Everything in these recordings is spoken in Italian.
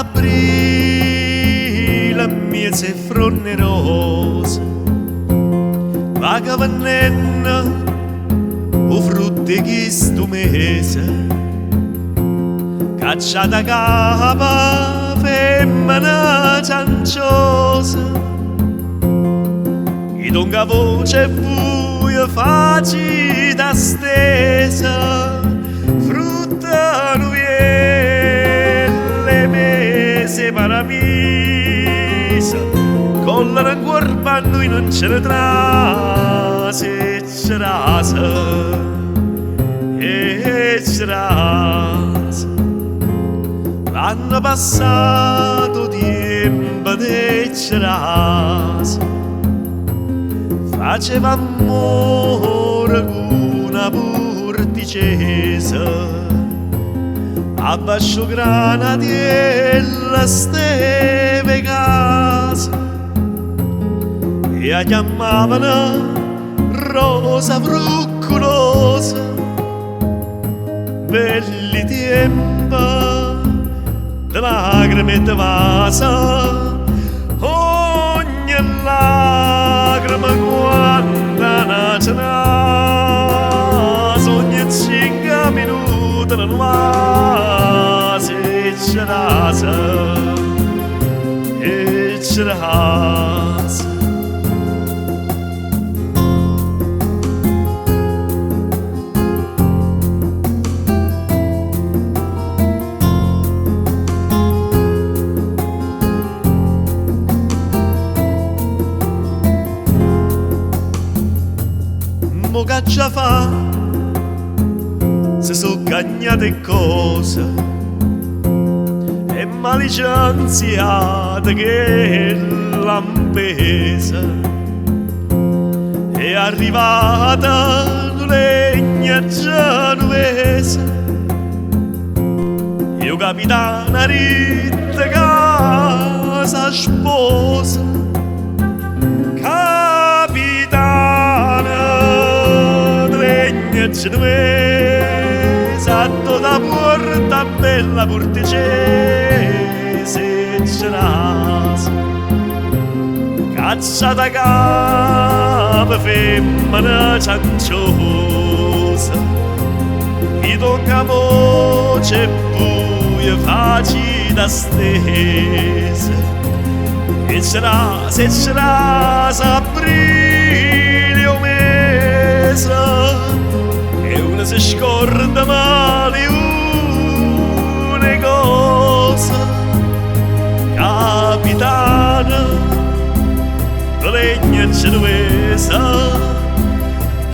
aprile mieze fronne rose, vaga vennenna o frutti che sto mese, cacciata capa femmina cianciosa, e donga voce buia facita stesa, frutta nuielle mese paramisa, con la rancorpa noi non ce ne trase, ce rasa, e ce rasa. L'anno passato tempo de ce rasa, faceva amore con una porticesa, abbascio granatiella steve casa, e la chiamavano rosa frucculosa. Belli tempo de lacrime e de vasa, ogni lacrima quando nasce naso, ogni 5 minuti la nuase, e ce rasa, e ce rasa. Mo che già fa, se so cagnate cose e malicenziate che l'ampesa è arrivata legna genovese. Io capitana ritta casa sposa, genovese, a tutta porta bella porticese, ce rasa, cacciata capa femmina cianciosa, mi tocca voce buia facita stesa, e ce rasa aprile o mese, una si scorda male una cosa, capitana la legna genovese,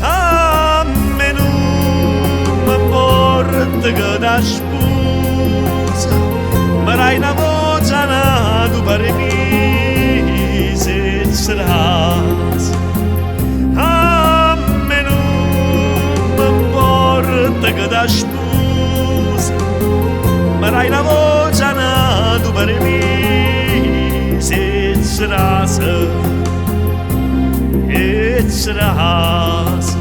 a me non m'importa che da sposa, ma dai una voce nato per me, se ce rasa. Che da sposa, ma dai una voce nato per me, se ce rasa, e ce rasa,